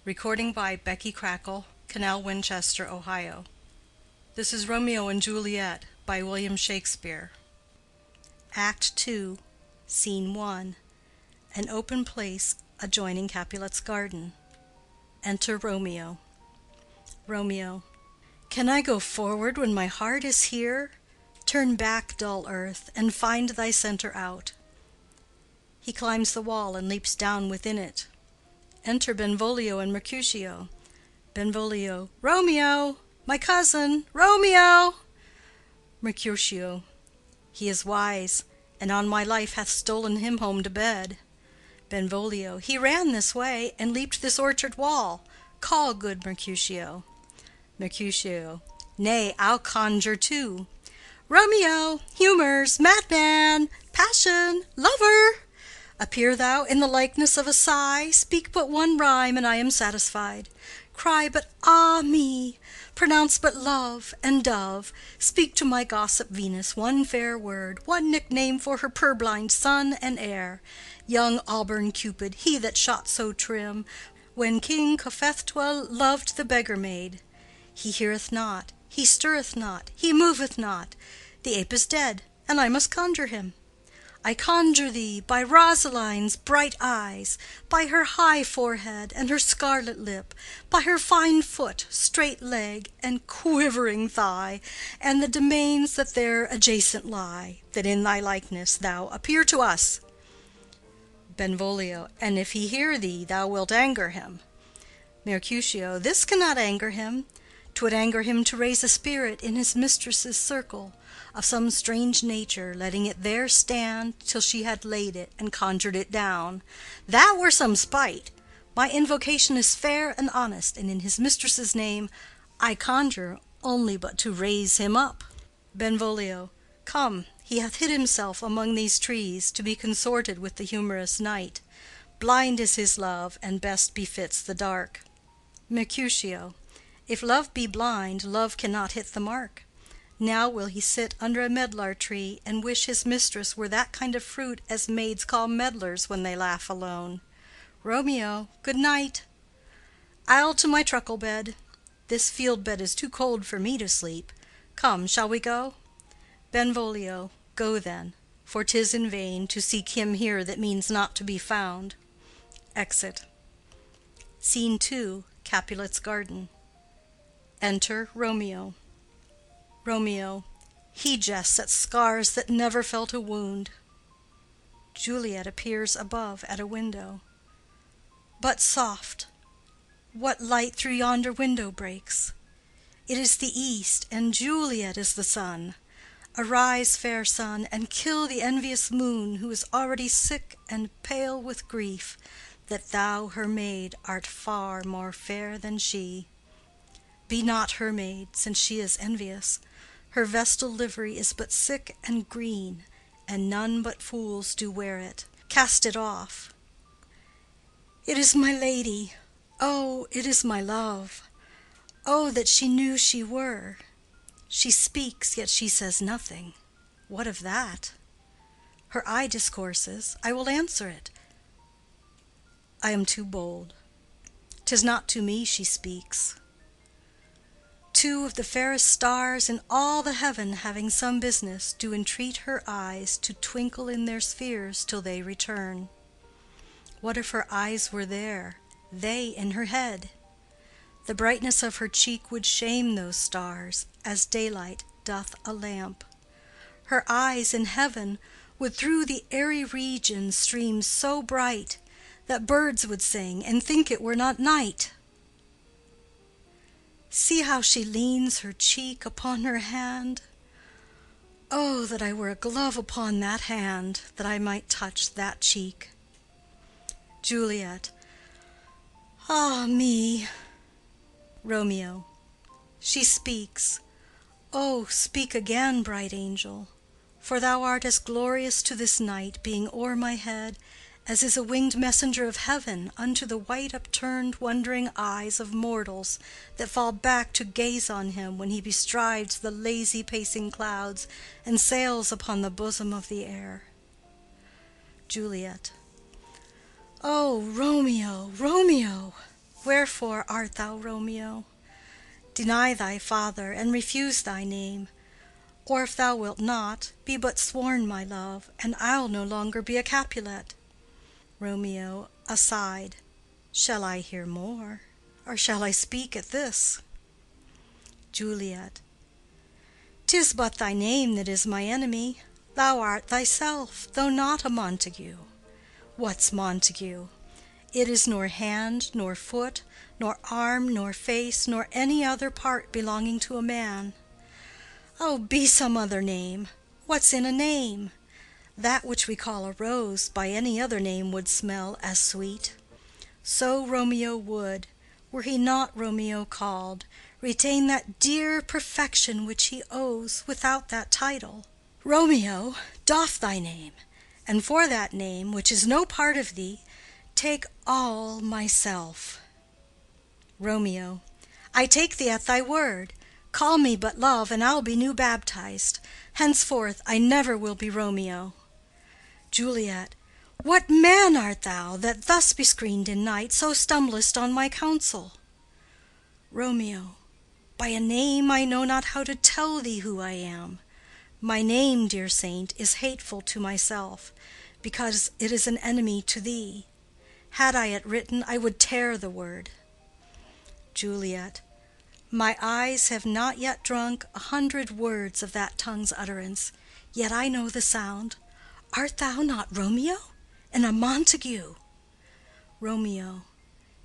Recording by Becky Crackle, Canal Winchester, Ohio. This is Romeo and Juliet by William Shakespeare. Act 2, Scene 1. An open place adjoining Capulet's garden. Enter Romeo. Romeo. Can I go forward when my heart is here? Turn back, dull earth, and find thy centre out. He climbs the wall and leaps down within it. Enter Benvolio and Mercutio. Benvolio. Romeo! My cousin! Romeo! Mercutio. He is wise, and on my life hath stolen him home to bed. Benvolio. He ran this way, and leaped this orchard wall. Call, good Mercutio. Mercutio. Nay, I'll conjure too. Romeo! Humours! Madman! Passion! Lover! Appear thou in the likeness of a sigh, speak but one rhyme, and I am satisfied. Cry but ah me, pronounce but love and dove, speak to my gossip Venus one fair word, one nickname for her purblind son and heir, young auburn Cupid, he that shot so trim, when King Cophetua loved the beggar maid. He heareth not, he stirreth not, he moveth not. The ape is dead, and I must conjure him. I conjure thee by Rosaline's bright eyes, by her high forehead and her scarlet lip, by her fine foot, straight leg, and quivering thigh, and the domains that there adjacent lie, that in thy likeness thou appear to us. Benvolio. And if he hear thee, thou wilt anger him. Mercutio. This cannot anger him. 'Twould anger him to raise a spirit in his mistress's circle, of some strange nature, letting it there stand till she had laid it and conjured it down. That were some spite. My invocation is fair and honest, and in his mistress's name I conjure only but to raise him up. Benvolio. Come, he hath hid himself among these trees, to be consorted with the humorous night. Blind is his love, and best befits the dark. Mercutio. If love be blind, love cannot hit the mark. Now will he sit under a medlar tree, and wish his mistress were that kind of fruit as maids call medlars when they laugh alone. Romeo, good night. I'll to my truckle bed. This field bed is too cold for me to sleep. Come, shall we go? Benvolio. Go then, for 'tis in vain to seek him here that means not to be found. Exit. Scene 2. Capulet's garden. Enter Romeo. Romeo. He jests at scars that never felt a wound. Juliet appears above at a window. But soft! What light through yonder window breaks? It is the east, and Juliet is the sun. Arise, fair sun, and kill the envious moon, who is already sick and pale with grief, that thou, her maid, art far more fair than she. Be not her maid, since she is envious. Her vestal livery is but sick and green, and none but fools do wear it. Cast it off. It is my lady. Oh, it is my love. Oh, that she knew she were. She speaks, yet she says nothing. What of that? Her eye discourses. I will answer it. I am too bold. 'Tis not to me she speaks. Two of the fairest stars in all the heaven, having some business, do entreat her eyes to twinkle in their spheres till they return. What if her eyes were there, they in her head? The brightness of her cheek would shame those stars, as daylight doth a lamp. Her eyes in heaven would through the airy region stream so bright, that birds would sing and think it were not night. See how she leans her cheek upon her hand. Oh, that I were a glove upon that hand, that I might touch that cheek. Juliet. Ah me! Romeo. She speaks. Oh, speak again, bright angel, for thou art as glorious to this night, being o'er my head, as is a winged messenger of heaven unto the white upturned wondering eyes of mortals that fall back to gaze on him when he bestrides the lazy pacing clouds and sails upon the bosom of the air. Juliet. Oh, Romeo, Romeo! wherefore art thou Romeo? Deny thy father, and refuse thy name. Or if thou wilt not, be but sworn my love, and I'll no longer be a Capulet. Romeo aside. Shall I hear more, or shall I speak at this? Juliet. 'Tis but thy name that is my enemy. Thou art thyself, though not a Montague. What's Montague? It is nor hand, nor foot, nor arm, nor face, nor any other part belonging to a man. Oh, be some other name. What's in a name? That which we call a rose by any other name would smell as sweet. So Romeo would, were he not Romeo called, retain that dear perfection which he owes without that title. Romeo, doff thy name, and for that name, which is no part of thee, take all myself. Romeo. I take thee at thy word. Call me but love, and I'll be new baptized. Henceforth I never will be Romeo. Juliet. What man art thou, that thus bescreened in night so stumblest on my counsel? Romeo. By a name I know not how to tell thee who I am. My name, dear saint, is hateful to myself, because it is an enemy to thee. Had I it written, I would tear the word. Juliet. My eyes have not yet drunk 100 words of that tongue's utterance, yet I know the sound. Art thou not Romeo, and a Montague? Romeo.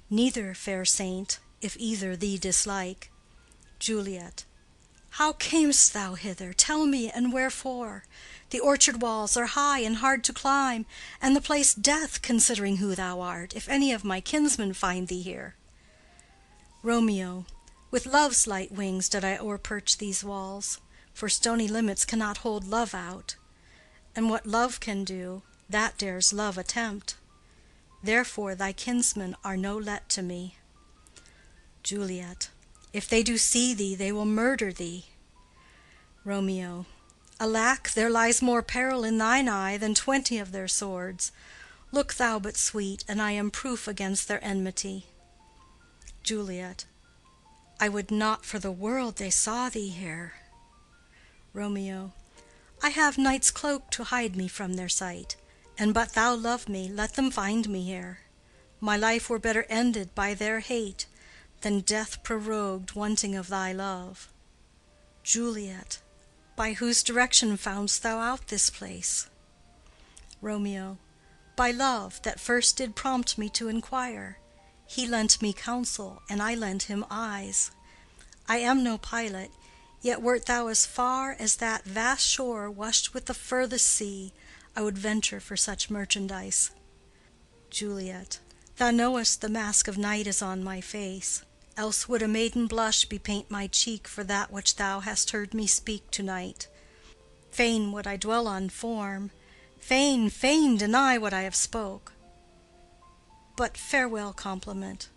Neither, fair saint, if either thee dislike. Juliet. How camest thou hither? Tell me, and wherefore? The orchard walls are high and hard to climb, and the place death, considering who thou art, if any of my kinsmen find thee here. Romeo. With love's light wings did I o'erperch these walls, for stony limits cannot hold love out. And what love can do, that dares love attempt. Therefore thy kinsmen are no let to me. Juliet. If they do see thee, they will murder thee. Romeo. Alack, there lies more peril in thine eye than 20 of their swords. Look thou but sweet, and I am proof against their enmity. Juliet. I would not for the world they saw thee here. Romeo. I have night's cloak to hide me from their sight, and but thou love me, let them find me here. My life were better ended by their hate than death prorogued wanting of thy love. Juliet. By whose direction foundst thou out this place? Romeo. By love, that first did prompt me to inquire. He lent me counsel, and I lent him eyes. I am no pilot, yet wert thou as far as that vast shore washed with the furthest sea, I would venture for such merchandise. Juliet. Thou knowest the mask of night is on my face, else would a maiden blush bepaint my cheek for that which thou hast heard me speak to-night. Fain would I dwell on form, fain deny what I have spoke. But farewell compliment.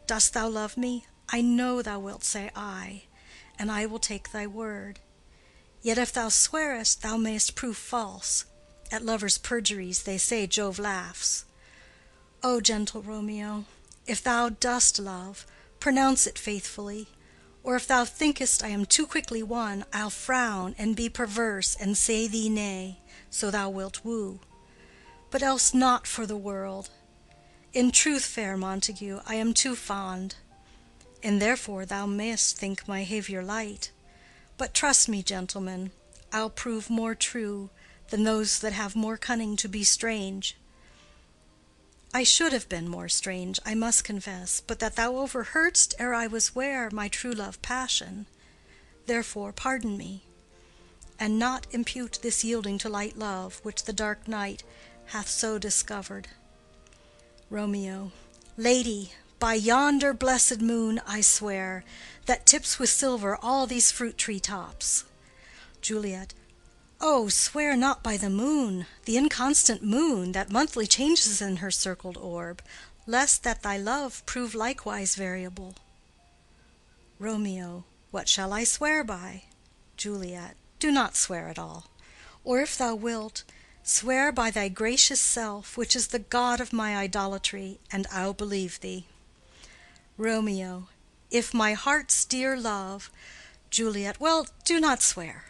Dost thou love me? I know thou wilt say aye, and I will take thy word. Yet if thou swearest, thou mayst prove false. At lovers' perjuries they say Jove laughs. O gentle Romeo, if thou dost love, pronounce it faithfully, or if thou thinkest I am too quickly won, I'll frown and be perverse and say thee nay, so thou wilt woo. But else not for the world. In truth, fair Montague, I am too fond, and therefore thou mayst think my haviour light. But trust me, gentleman, I'll prove more true than those that have more cunning to be strange. I should have been more strange, I must confess, but that thou overheardst ere I was ware my true love passion. Therefore pardon me, and not impute this yielding to light love, which the dark night hath so discovered. Romeo. Lady, by yonder blessed moon I swear, that tips with silver all these fruit-tree tops. Juliet. Oh, swear not by the moon, the inconstant moon, that monthly changes in her circled orb, lest that thy love prove likewise variable. Romeo. What shall I swear by? Juliet. Do not swear at all. Or if thou wilt, swear by thy gracious self, which is the god of my idolatry, and I'll believe thee. Romeo. If my heart's dear love. Juliet. Well, do not swear.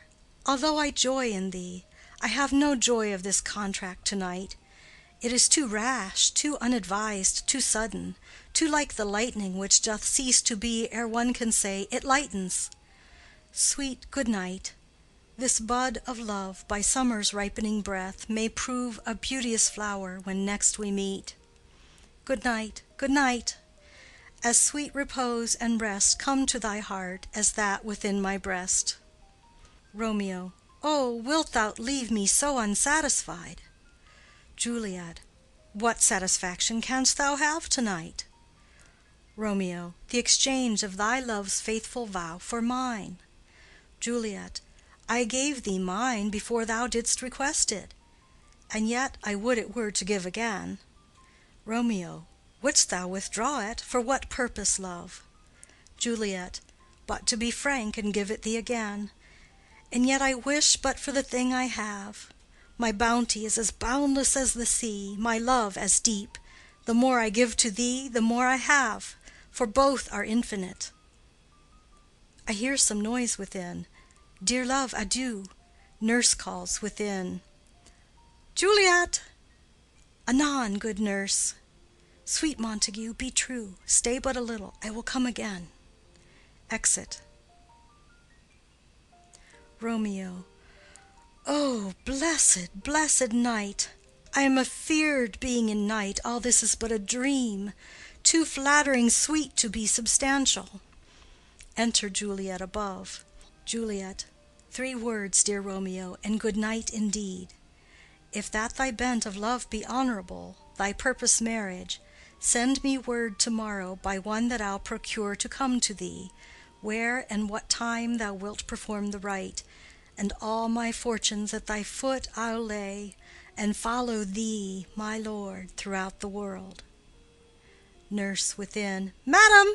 Although I joy in thee, I have no joy of this contract to-night. It is too rash, too unadvised, too sudden, too like the lightning which doth cease to be ere one can say, "It lightens." Sweet good night. This bud of love by summer's ripening breath may prove a beauteous flower when next we meet. Good night, good night. As sweet repose and rest come to thy heart as that within my breast. Romeo. Oh, wilt thou leave me so unsatisfied? Juliet. What satisfaction canst thou have to-night? Romeo. The exchange of thy love's faithful vow for mine. Juliet. I gave thee mine before thou didst request it, and yet I would it were to give again. Romeo. Wouldst thou withdraw it? For what purpose, love? Juliet. But to be frank and give it thee again. And yet I wish but for the thing I have. My bounty is as boundless as the sea, my love as deep. The more I give to thee, the more I have, for both are infinite. I hear some noise within. Dear love, adieu. Nurse calls within. Juliet! Anon, good nurse. Sweet Montague, be true. Stay but a little. I will come again. Exit. Romeo. Oh, blessed, blessed night! I am afeard being in night, all this is but a dream, too flattering sweet to be substantial. Enter Juliet above. Juliet. 3 words, dear Romeo, and good night indeed. If that thy bent of love be honorable, thy purpose marriage, send me word to-morrow by one that I'll procure to come to thee, where and what time thou wilt perform the rite, and all my fortunes at thy foot I'll lay, and follow thee, my lord, throughout the world. Nurse within. Madam!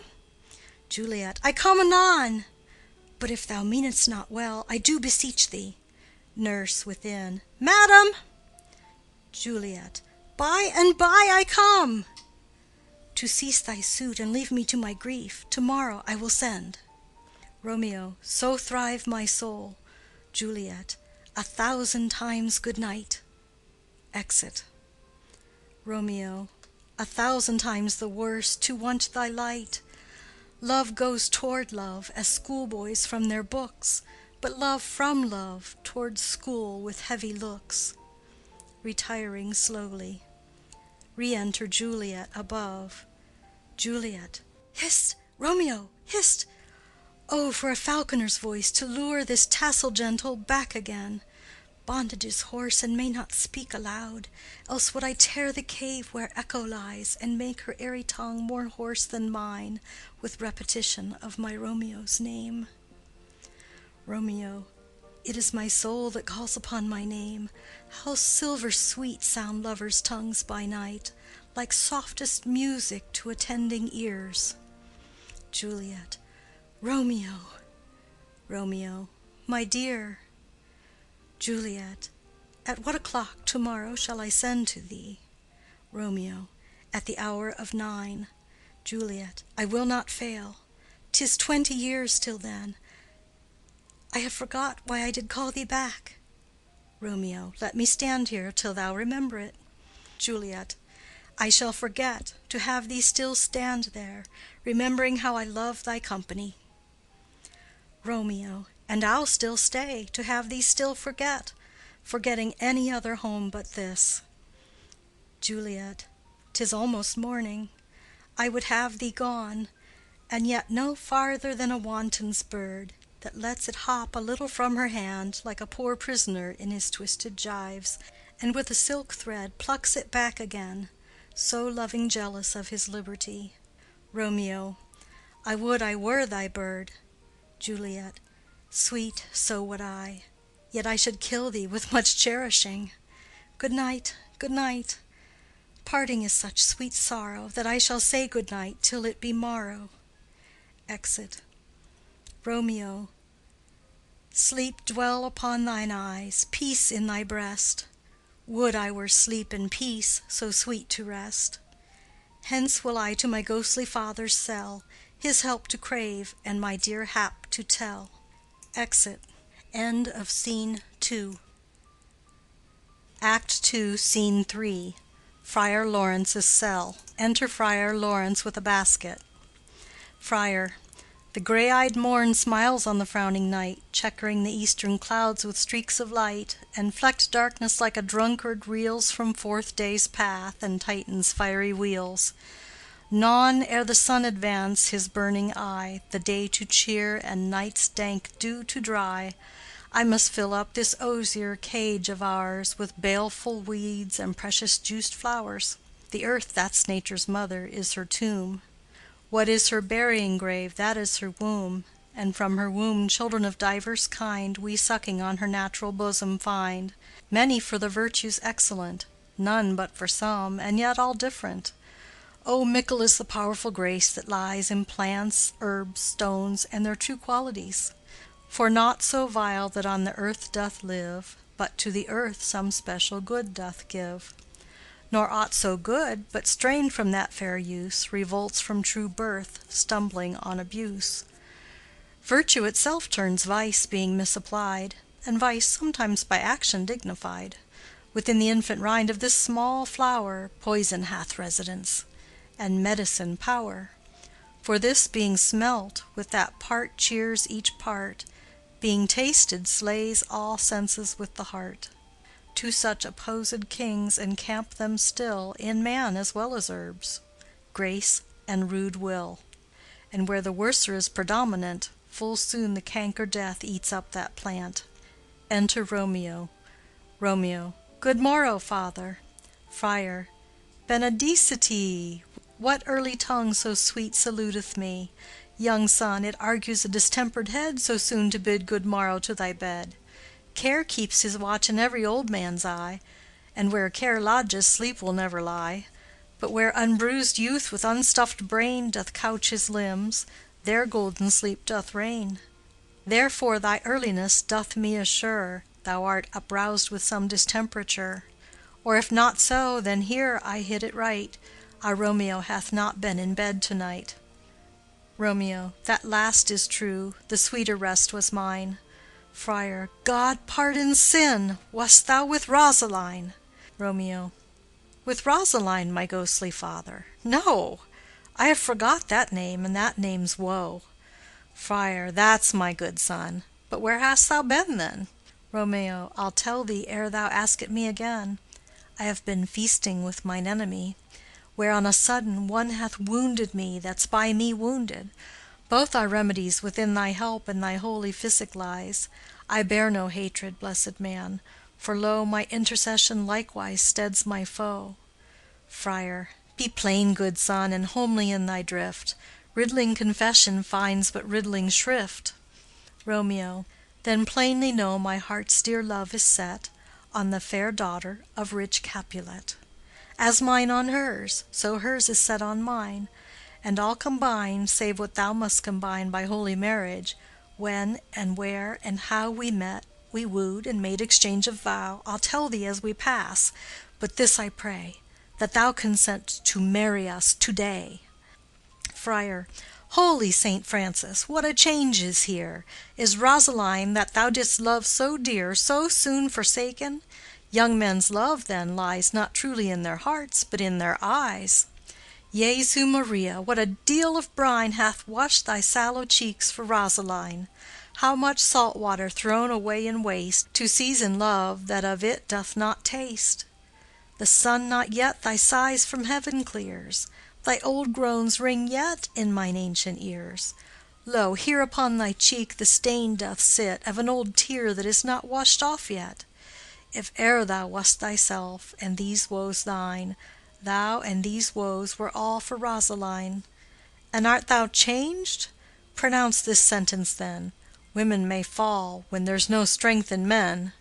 Juliet. I come anon. But if thou meanest not well, I do beseech thee. Nurse within. Madam! Juliet. By and by I come. To cease thy suit and leave me to my grief, to-morrow I will send. Romeo. So thrive my soul. Juliet. 1,000 times good night. Exit. Romeo. 1,000 times the worse to want thy light. Love goes toward love as schoolboys from their books, but love from love toward school with heavy looks. Retiring slowly. Re-enter Juliet above. Juliet. Hist! Romeo! Hist! Oh, for a falconer's voice to lure this tassel gentle back again! Bondage is hoarse and may not speak aloud, else would I tear the cave where Echo lies, and make her airy tongue more hoarse than mine with repetition of my Romeo's name. Romeo. It is my soul that calls upon my name. How silver sweet sound lovers' tongues by night, like softest music to attending ears. Juliet. Romeo! Romeo. My dear. Juliet. At what o'clock to-morrow shall I send to thee? Romeo. At the hour of 9. Juliet. I will not fail. 'Tis 20 years till then. I have forgot why I did call thee back. Romeo. Let me stand here till thou remember it. Juliet. I shall forget to have thee still stand there, remembering how I love thy company. Romeo. And I'll still stay to have thee still forget, forgetting any other home but this. Juliet. 'Tis almost morning. I would have thee gone, and yet no farther than a wanton's bird, that lets it hop a little from her hand, like a poor prisoner in his twisted gyves, and with a silk thread plucks it back again, so loving jealous of his liberty. Romeo. I would I were thy bird. Juliet. Sweet, so would I, yet I should kill thee with much cherishing. Good night, good night. Parting is such sweet sorrow, that I shall say good night till it be morrow. Exit. Romeo. Sleep dwell upon thine eyes, peace in thy breast. Would I were sleep and peace, so sweet to rest. Hence will I to my ghostly father's cell, his help to crave, and my dear hap to tell. Exit. End of Scene 2. Act 2, Scene 3. Friar Lawrence's cell. Enter Friar Lawrence with a basket. Friar. The gray-eyed morn smiles on the frowning night, checkering the eastern clouds with streaks of light, and flecked darkness like a drunkard reels from forth day's path and Titan's fiery wheels. Non ere the sun advance his burning eye, the day to cheer and night's dank dew to dry, I must fill up this osier cage of ours with baleful weeds and precious juiced flowers. The earth, that's nature's mother, is her tomb. What is her burying grave? That is her womb, and from her womb children of divers kind we sucking on her natural bosom find, many for the virtues excellent, none but for some, and yet all different. O mickle is the powerful grace that lies in plants, herbs, stones, and their true qualities. For naught so vile that on the earth doth live, but to the earth some special good doth give. Nor aught so good, but strained from that fair use, revolts from true birth, stumbling on abuse. Virtue itself turns vice, being misapplied, and vice sometimes by action dignified. Within the infant rind of this small flower poison hath residence, and medicine power. For this being smelt, with that part cheers each part, being tasted slays all senses with the heart. Two such opposed kings encamp them still in man as well as herbs, grace and rude will. And where the worser is predominant, full soon the canker death eats up that plant. Enter Romeo. Romeo. Good morrow, father. Friar. Benedicite! What early tongue so sweet saluteth me? Young son, it argues a distempered head so soon to bid good morrow to thy bed. Care keeps his watch in every old man's eye, and where care lodges sleep will never lie. But where unbruised youth with unstuffed brain doth couch his limbs, there golden sleep doth reign. Therefore thy earliness doth me assure thou art uproused with some distemperature. Or if not so, then here I hit it right, our Romeo hath not been in bed to-night. Romeo. That last is true, the sweeter rest was mine. Friar. God pardon sin! Wast thou with Rosaline? Romeo. With Rosaline, my ghostly father? No! I have forgot that name, and that name's woe. Friar. That's my good son. But where hast thou been then? Romeo. I'll tell thee ere thou ask it me again. I have been feasting with mine enemy, where on a sudden one hath wounded me that's by me wounded. Both are remedies within thy help and thy holy physic lies. I bear no hatred, blessed man, for lo, my intercession likewise steads my foe. Friar. Be plain, good son, and homely in thy drift. Riddling confession finds but riddling shrift. Romeo. Then plainly know my heart's dear love is set on the fair daughter of rich Capulet. As mine on hers, so hers is set on mine, and all combine, save what thou must combine by holy marriage, when and where and how we met, we wooed and made exchange of vow, I'll tell thee as we pass, but this I pray, that thou consent to marry us to-day. Friar. Holy Saint Francis, what a change is here! Is Rosaline, that thou didst love so dear, so soon forsaken? Young men's love, then, lies not truly in their hearts, but in their eyes. Jesu Maria, what a deal of brine hath washed thy sallow cheeks for Rosaline! How much salt water thrown away in waste, to season love that of it doth not taste! The sun not yet thy sighs from heaven clears, thy old groans ring yet in mine ancient ears. Lo, here upon thy cheek the stain doth sit of an old tear that is not washed off yet. If e'er thou wast thyself, and these woes thine, thou and these woes were all for Rosaline. And art thou changed? Pronounce this sentence then, women may fall when there's no strength in men.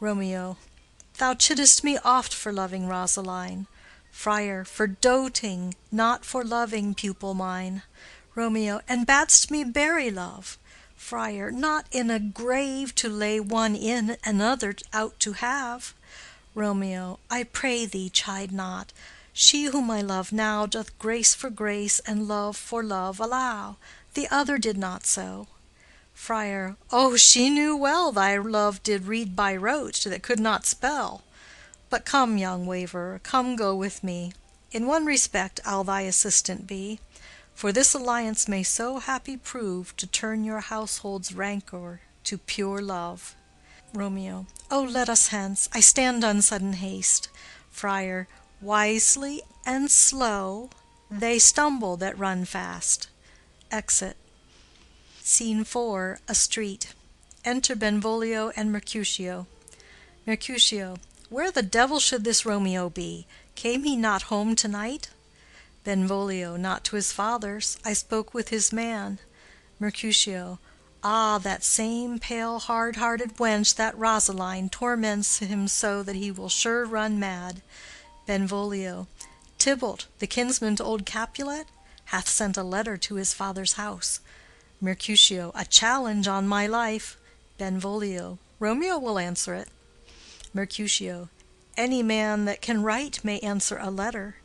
Romeo. Thou chidest me oft for loving Rosaline. Friar. For doting, not for loving, pupil mine. Romeo. And bad'st me bury love. Friar. Not in a grave to lay one in, another out to have. Romeo. I pray thee, chide not. She whom I love now doth grace for grace and love for love allow. The other did not so. Friar. Oh, she knew well thy love did read by rote that could not spell. But come, young waverer, come go with me. In one respect I'll thy assistant be, for this alliance may so happy prove to turn your household's rancour to pure love. Romeo. Oh, let us hence. I stand on sudden haste. Friar. Wisely and slow. They stumble that run fast. Exit. Scene 4. A street. Enter Benvolio and Mercutio. Mercutio. Where the devil should this Romeo be? Came he not home to-night? Benvolio. Not to his father's. I spoke with his man. Mercutio. Ah, that same pale hard-hearted wench, that Rosaline, torments him so that he will sure run mad. Benvolio. Tybalt, the kinsman to old Capulet, hath sent a letter to his father's house. Mercutio. A challenge on my life. Benvolio. Romeo will answer it. Mercutio. Any man that can write may answer a letter.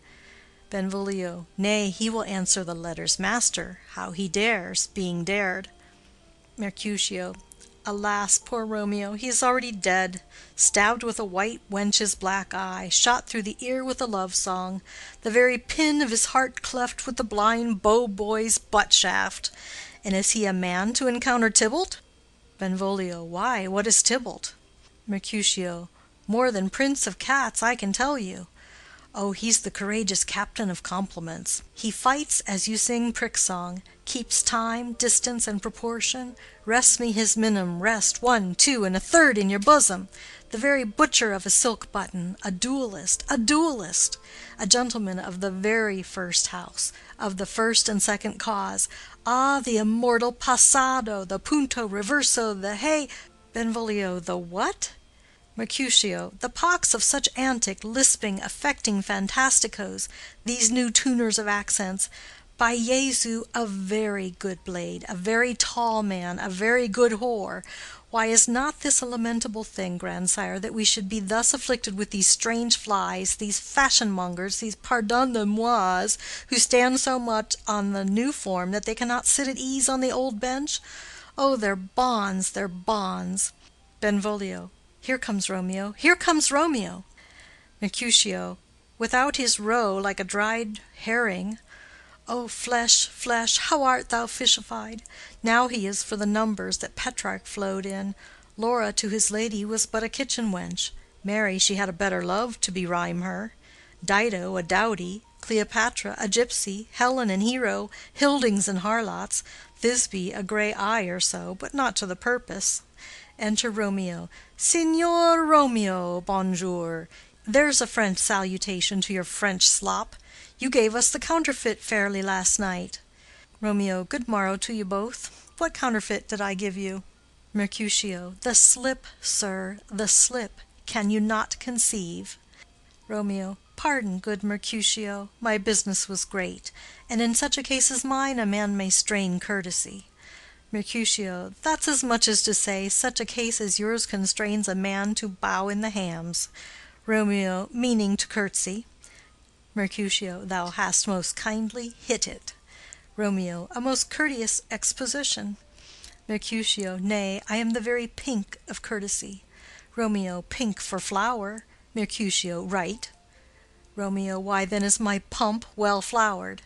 Benvolio. Nay, he will answer the letter's master, how he dares, being dared. Mercutio. Alas, poor Romeo, he is already dead, stabbed with a white wench's black eye, shot through the ear with a love song, the very pin of his heart cleft with the blind bow boy's butt shaft. And is he a man to encounter Tybalt? Benvolio. Why, what is Tybalt? Mercutio. More than prince of cats, I can tell you. Oh, he's the courageous captain of compliments. He fights as you sing prick song, keeps time, distance, and proportion, rests me his minim, rest, 1, 2, and a third in your bosom, the very butcher of a silk button, a duellist, a gentleman of the very first house, of the first and second cause. Ah, the immortal passado, the punto reverso, the hey— Benvolio. The what? Mercutio. The pox of such antic, lisping, affecting fantasticos, these new tuners of accents. By Jesu, a very good blade, a very tall man, a very good whore. Why, is not this a lamentable thing, grandsire, that we should be thus afflicted with these strange flies, these fashion-mongers, these pardon-the-mois, who stand so much on the new form that they cannot sit at ease on the old bench? Oh, their bonds, their bonds! Benvolio. Here comes Romeo, here comes Romeo. Mercutio. Without his roe, like a dried herring. O flesh, flesh, how art thou fishified! Now he is for the numbers that Petrarch flowed in. Laura to his lady was but a kitchen wench. Mary, she had a better love to berhyme her. Dido, a dowdy. Cleopatra, a gypsy. Helen and Hero, Hildings and harlots. Thisbe, a grey eye or so, but not to the purpose. Enter Romeo. Signor Romeo, bonjour. There's a French salutation to your French slop. You gave us the counterfeit fairly last night. Romeo. Good morrow to you both. What counterfeit did I give you? Mercutio. The slip, sir, the slip. Can you not conceive? Romeo. Pardon, good Mercutio, my business was great, and in such a case as mine a man may strain courtesy. Mercutio. That's as much as to say, such a case as yours constrains a man to bow in the hams. Romeo, meaning to curtsy. Mercutio. Thou hast most kindly hit it. Romeo. A most courteous exposition. Mercutio. Nay, I am the very pink of courtesy. Romeo. Pink for flower. Mercutio. Right. Romeo. Why, then is my pump well flowered.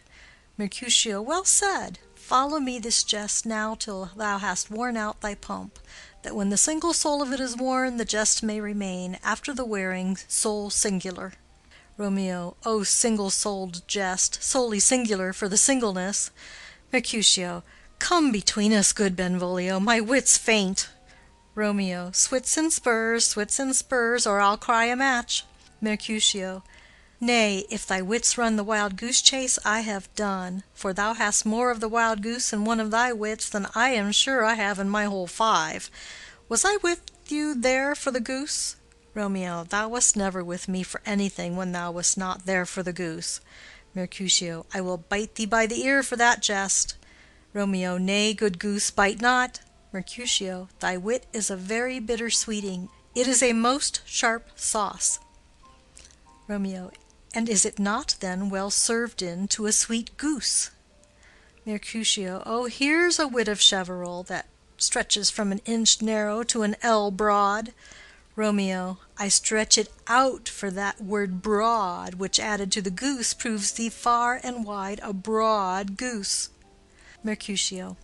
Mercutio. Well said. Follow me this jest now till thou hast worn out thy pump, that when the single soul of it is worn, the jest may remain, after the wearing, soul singular. Romeo. O single-souled jest, solely singular for the singleness. Mercutio. Come between us, good Benvolio, my wits faint. Romeo. Swits and spurs, or I'll cry a match. Mercutio. Nay, if thy wits run the wild goose chase, I have done, for thou hast more of the wild goose in one of thy wits than I am sure I have in my whole 5. Was I with you there for the goose? Romeo. Thou wast never with me for anything when thou wast not there for the goose. Mercutio. I will bite thee by the ear for that jest. Romeo. Nay, good goose, bite not. Mercutio. Thy wit is a very bitter sweeting. It is a most sharp sauce. Romeo. And is it not then well served in to a sweet goose? Mercutio. Oh, here's a wit of Cheverel that stretches from an inch narrow to an ell broad. Romeo. I stretch it out for that word broad, which added to the goose proves thee far and wide a broad goose. Mercutio.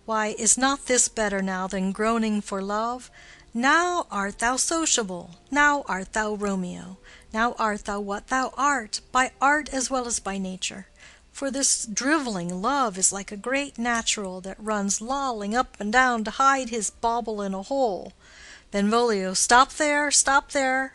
Why, is not this better now than groaning for love? Now art thou sociable, now art thou Romeo, now art thou what thou art, by art as well as by nature. For this driveling love is like a great natural that runs lolling up and down to hide his bauble in a hole. Benvolio. Stop there, stop there.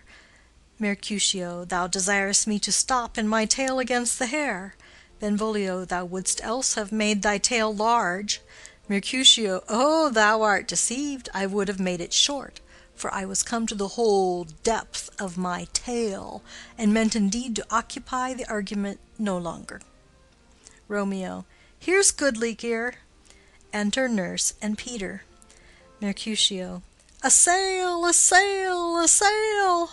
Mercutio. Thou desirest me to stop in my tail against the hair. Benvolio. Thou wouldst else have made thy tail large. Mercutio. Oh, thou art deceived. I would have made it short, for I was come to the whole depth of my tail, and meant indeed to occupy the argument no longer. Romeo. Here's goodly gear. Enter Nurse and Peter. Mercutio. A sail, a sail, a sail.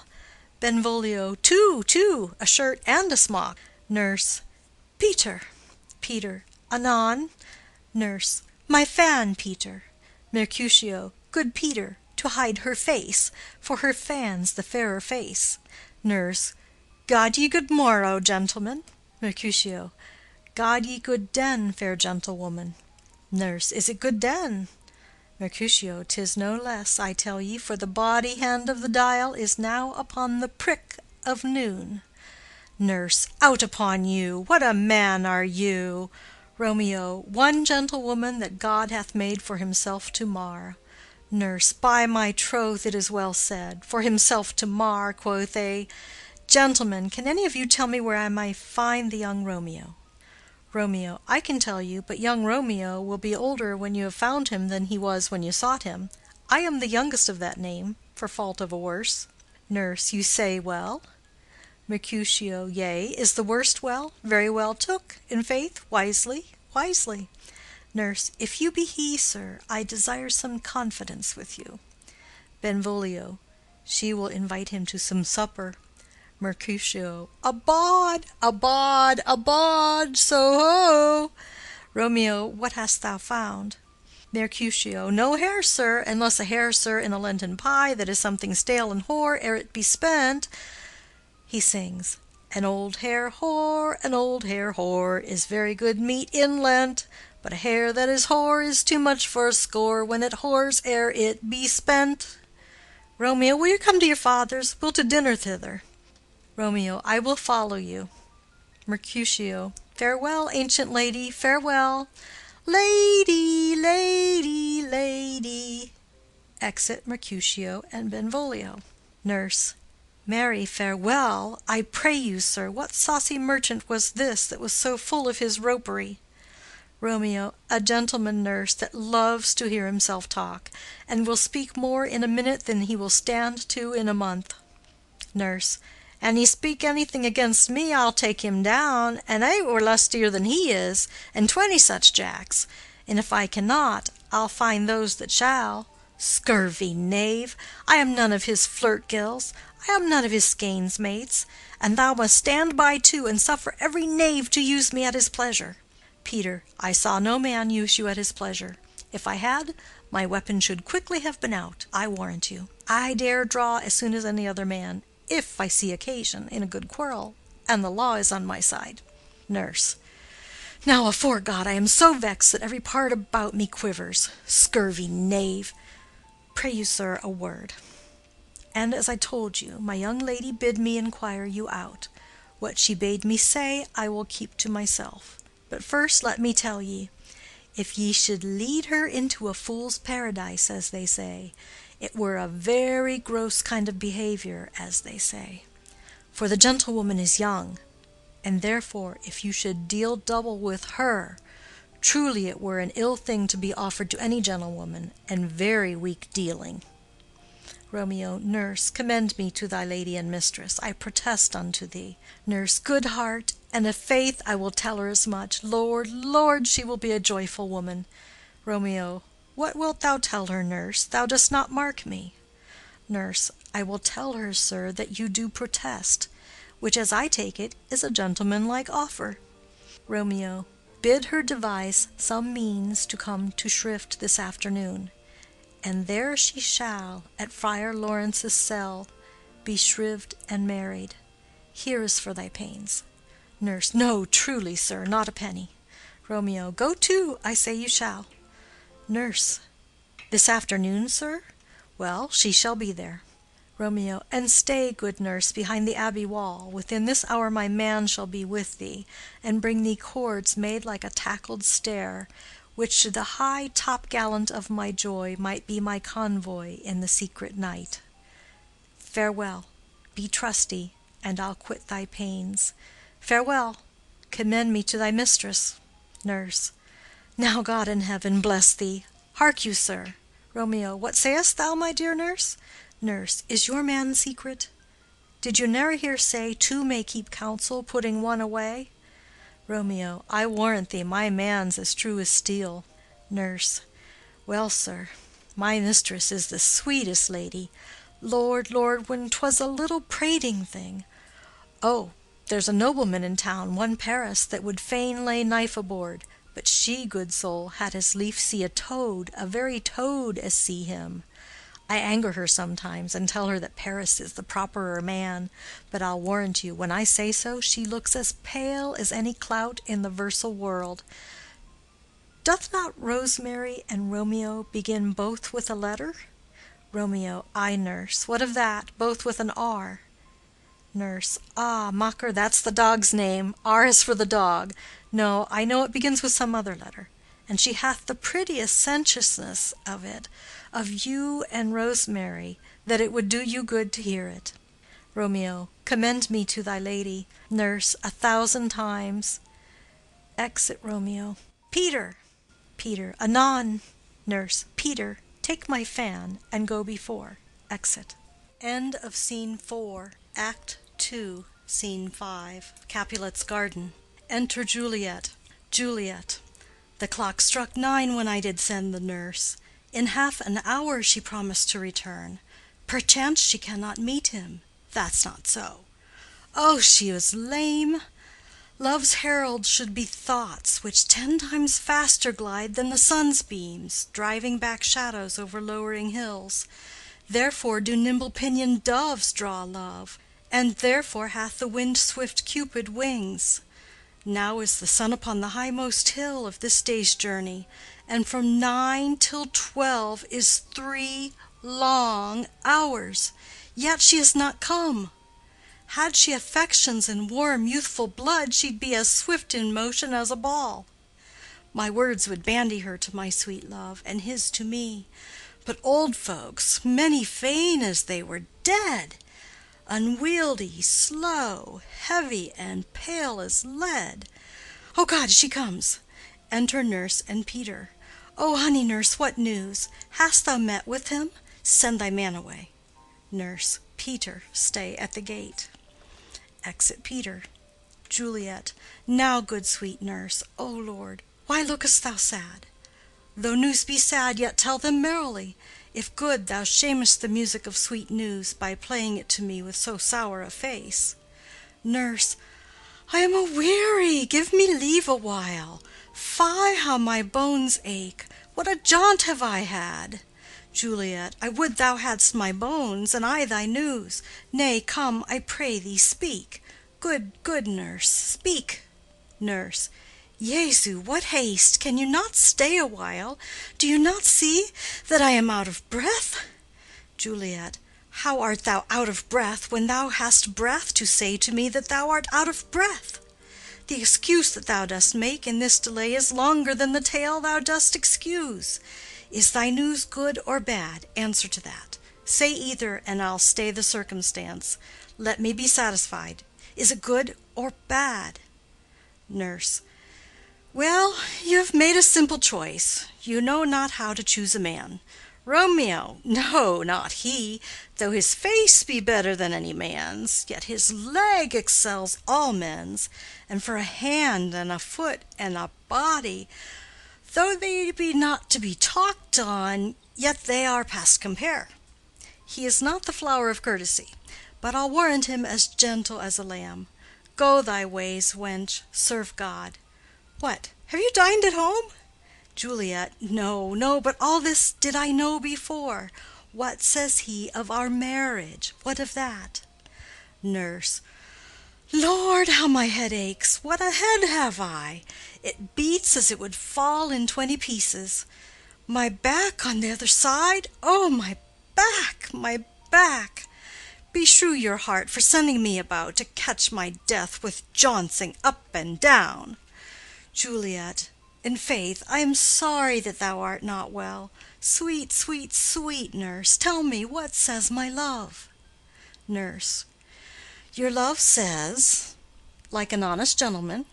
Benvolio. Two, a shirt and a smock. Nurse. Peter. Peter. Anon. Nurse. My fan, Peter. Mercutio. Good Peter, to hide her face, for her fan's the fairer face. Nurse. God ye good morrow, gentlemen. Mercutio. God ye good den, fair gentlewoman. Nurse. Is it good den? Mercutio. 'Tis no less, I tell ye, for the body hand of the dial is now upon the prick of noon. Nurse. Out upon you! What a man are you! Romeo. One gentlewoman that God hath made for himself to mar. Nurse. By my troth, it is well said. For himself to mar, quoth they. Gentlemen, can any of you tell me where I may find the young Romeo? Romeo. I can tell you, but young Romeo will be older when you have found him than he was when you sought him. I am the youngest of that name, for fault of a worse. Nurse. You say well. Mercutio. Yea, is the worst well? Very well took, in faith, wisely, wisely. Nurse. If you be he, sir, I desire some confidence with you. Benvolio. She will invite him to some supper. Mercutio. A bod, a bod, a bod, so ho. Romeo. What hast thou found? Mercutio. No hare, sir, unless a hare, sir, in a Lenten pie that is something stale and hoar ere it be spent. He sings. An old hare whore, is very good meat in Lent, but a hare that is hoar is too much for a score when it whores ere it be spent. Romeo. Will you come to your father's? We'll to dinner thither. Romeo. I will follow you. Mercutio. Farewell, ancient lady, farewell. Lady, lady, lady. Exit Mercutio and Benvolio. Nurse. Marry, farewell. I pray you, sir, what saucy merchant was this that was so full of his ropery? Romeo. A gentleman, nurse, that loves to hear himself talk, and will speak more in a minute than he will stand to in a month. Nurse. An he speak anything against me, I'll take him down, and I were lustier than he is, and 20 such jacks. And if I cannot, I'll find those that shall. Scurvy knave! I am none of his flirt gills, I am none of his skeins mates, and thou must stand by too, and suffer every knave to use me at his pleasure. Peter. I saw no man use you at his pleasure. If I had, my weapon should quickly have been out, I warrant you. I dare draw as soon as any other man, if I see occasion, in a good quarrel, and the law is on my side. Nurse. Now, afore God, I am so vexed that every part about me quivers. Scurvy knave! Pray you, sir, a word. And as I told you, my young lady bid me inquire you out. What she bade me say, I will keep to myself. But first let me tell ye, if ye should lead her into a fool's paradise, as they say, it were a very gross kind of behavior, as they say. For the gentlewoman is young, and therefore if you should deal double with her, truly it were an ill thing to be offered to any gentlewoman, and very weak dealing. Romeo. Nurse, commend me to thy lady and mistress, I protest unto thee. Nurse. Good heart, and of faith I will tell her as much. Lord, Lord, she will be a joyful woman. Romeo. What wilt thou tell her, nurse? Thou dost not mark me. Nurse. I will tell her, sir, that you do protest. which, as I take it, is a gentlemanlike offer. Romeo. Bid her devise some means to come to Shrift this afternoon, and there she shall, at Friar Lawrence's cell, be shrived and married. Here is for thy pains. Nurse. No, truly, sir, not a penny. Romeo. Go to, I say you shall. Nurse. This afternoon, sir? Well, she shall be there. Romeo. And stay, good nurse, behind the abbey wall. Within this hour my man shall be with thee, and bring thee cords made like a tackled stair, which to the high top-gallant of my joy might be my convoy in the secret night. Farewell. Be trusty, and I'll quit thy pains. Farewell. Commend me to thy mistress. Nurse. Now God in heaven bless thee. Hark you, sir. Romeo. What sayest thou, my dear nurse? Nurse. Is your man secret? Did you ne'er hear say two may keep counsel, putting one away? Romeo. I warrant thee my man's as true as steel. Nurse. Well, sir, my mistress is the sweetest lady. Lord, Lord, when 'twas a little prating thing. Oh, there's a nobleman in town, one Paris, that would fain lay knife aboard, but she, good soul, had as lief see a toad, a very toad, as see him. I anger her sometimes, and tell her that Paris is the properer man, but I'll warrant you, when I say so, she looks as pale as any clout in the versal world. Doth not Rosemary and Romeo begin both with a letter? Romeo. Ay, nurse. What of that? Both with an R. Nurse. Ah, mocker, that's the dog's name. R is for the dog. No, I know it begins with some other letter. And she hath the prettiest sensuousness of it, of you and Rosemary, that it would do you good to hear it. Romeo. Commend me to thy lady. Nurse. 1,000 times. Exit Romeo. Peter. Peter. Anon. Nurse. Peter, take my fan and go before. Exit. End of Scene 4, Act 2, Scene 5. Capulet's garden. Enter Juliet. Juliet. The clock struck 9 when I did send the nurse. In half an hour she promised to return. Perchance she cannot meet him. That's not so. Oh, she is lame. Love's heralds should be thoughts which 10 times faster glide than the sun's beams, driving back shadows over lowering hills. Therefore do nimble-pinioned doves draw love, and therefore hath the wind-swift Cupid wings. Now is the sun upon the highmost hill of this day's journey, and from 9 till 12 is 3 long hours, yet she is not come. Had she affections and warm youthful blood, she'd be as swift in motion as a ball. My words would bandy her to my sweet love, and his to me. But old folks, many fain as they were dead, unwieldy, slow, heavy, and pale as lead. Oh God, she comes! Enter nurse and Peter. Oh, honey nurse, what news? Hast thou met with him? Send thy man away. Nurse. Peter, stay at the gate. Exit Peter. Juliet. Now, good sweet nurse, O Lord, why lookest thou sad? Though news be sad, yet tell them merrily. If good, thou shamest the music of sweet news by playing it to me with so sour a face. Nurse. I am a-weary, give me leave a while. Fie, how my bones ache! What a jaunt have I had! Juliet. I would thou hadst my bones, and I thy news. Nay, come, I pray thee, speak. Good, good nurse, speak. Nurse. Jesu, what haste! Can you not stay a while? Do you not see that I am out of breath? Juliet. How art thou out of breath when thou hast breath to say to me that thou art out of breath? The excuse that thou dost make in this delay is longer than the tale thou dost excuse. Is thy news good or bad? Answer to that. Say either, and I'll stay the circumstance. Let me be satisfied. Is it good or bad? Nurse. Well, you have made a simple choice. You know not how to choose a man. Romeo, no, not he. Though his face be better than any man's, yet his leg excels all men's. And for a hand and a foot and a body, though they be not to be talked on, yet they are past compare. He is not the flower of courtesy, but I'll warrant him as gentle as a lamb. Go thy ways, wench, serve God. What, have you dined at home? Juliet. No, no, but all this did I know before. What says he of our marriage? What of that? Nurse. Lord, how my head aches! What a head have I! It beats as it would fall in 20 pieces. My back on the other side! Oh, my back, my back! Beshrew your heart for sending me about to catch my death with jouncing up and down. Juliet. In faith, I am sorry that thou art not well. Sweet, sweet, sweet nurse, tell me what says my love. Nurse. Your love says, like an honest gentleman,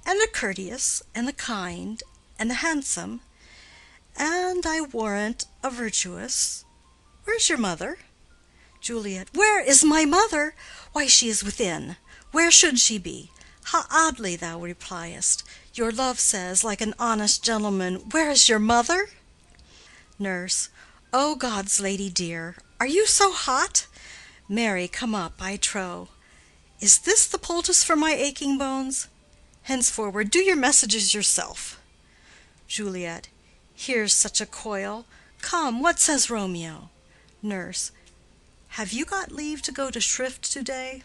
and a courteous, and a kind, and a handsome, and I warrant a virtuous. Where's your mother? Juliet. Where is my mother? Why, she is within. Where should she be? How oddly thou repliest. Your love says, like an honest gentleman, where is your mother? Nurse. O God's lady dear, are you so hot? Mary, come up, I trow. Is this the poultice for my aching bones? Henceforward do your messages yourself. Juliet. Here's such a coil. Come, what says Romeo? Nurse. Have you got leave to go to shrift to-day?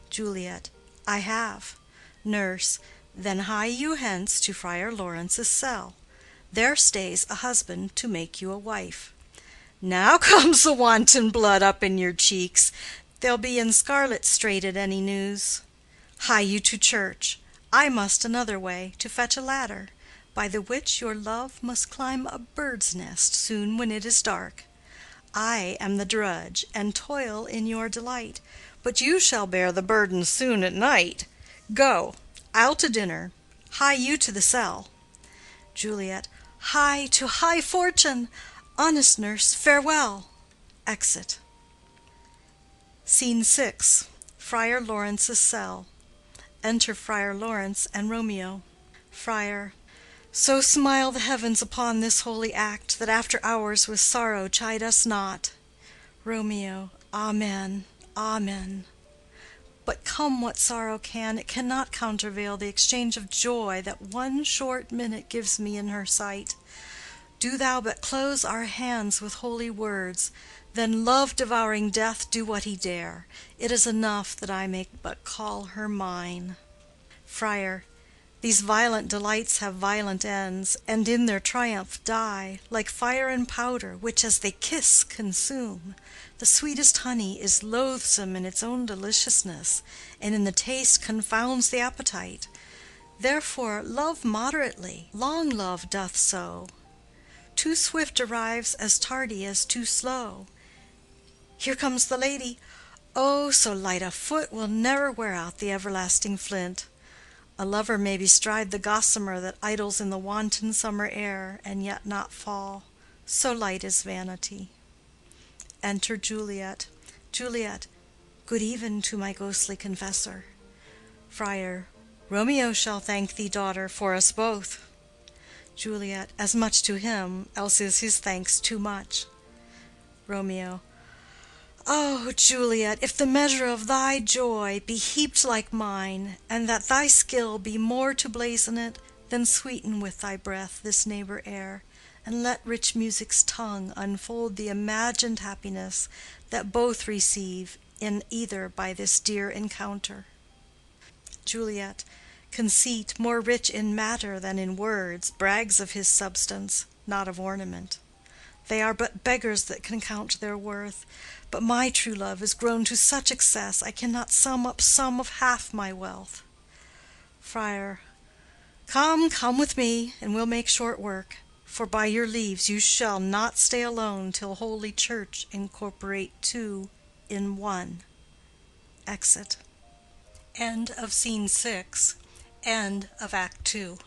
Juliet. I have. Nurse. Then hie you hence to Friar Lawrence's cell. There stays a husband to make you a wife. Now comes the wanton blood up in your cheeks. They'll be in scarlet straight at any news. Hie you to church. I must another way, to fetch a ladder, by the which your love must climb a bird's nest soon when it is dark. I am the drudge, and toil in your delight, but you shall bear the burden soon at night. Go, I'll to dinner. Hie you to the cell. Juliet. Hie to high fortune! Honest nurse, farewell. Exit. Scene 6. Friar Lawrence's cell. Enter Friar Lawrence and Romeo. Friar. So smile the heavens upon this holy act, that after hours with sorrow chide us not. Romeo. Amen, amen. But come what sorrow can, it cannot countervail the exchange of joy that one short minute gives me in her sight. Do thou but close our hands with holy words, then love-devouring death do what he dare. It is enough that I may but call her mine. Friar. These violent delights have violent ends, and in their triumph die, like fire and powder, which as they kiss consume. The sweetest honey is loathsome in its own deliciousness, and in the taste confounds the appetite. Therefore love moderately, long love doth so. Too swift arrives as tardy as too slow. Here comes the lady. Oh, so light a foot will never wear out the everlasting flint. A lover may bestride the gossamer that idles in the wanton summer air, and yet not fall. So light is vanity. Enter Juliet. Juliet. Good even to my ghostly confessor. Friar. Romeo shall thank thee, daughter, for us both. Juliet. As much to him, else is his thanks too much. Romeo. Oh, Juliet, if the measure of thy joy be heaped like mine, and that thy skill be more to blazon it, then sweeten with thy breath this neighbor air, and let rich music's tongue unfold the imagined happiness that both receive in either by this dear encounter. Juliet. Conceit, more rich in matter than in words, brags of his substance, not of ornament. They are but beggars that can count their worth. But my true love is grown to such excess I cannot sum up sum of half my wealth. Friar. Come, come with me, and we'll make short work. For by your leaves you shall not stay alone till Holy Church incorporate two in one. Exit. End of Scene 6. End of Act 2.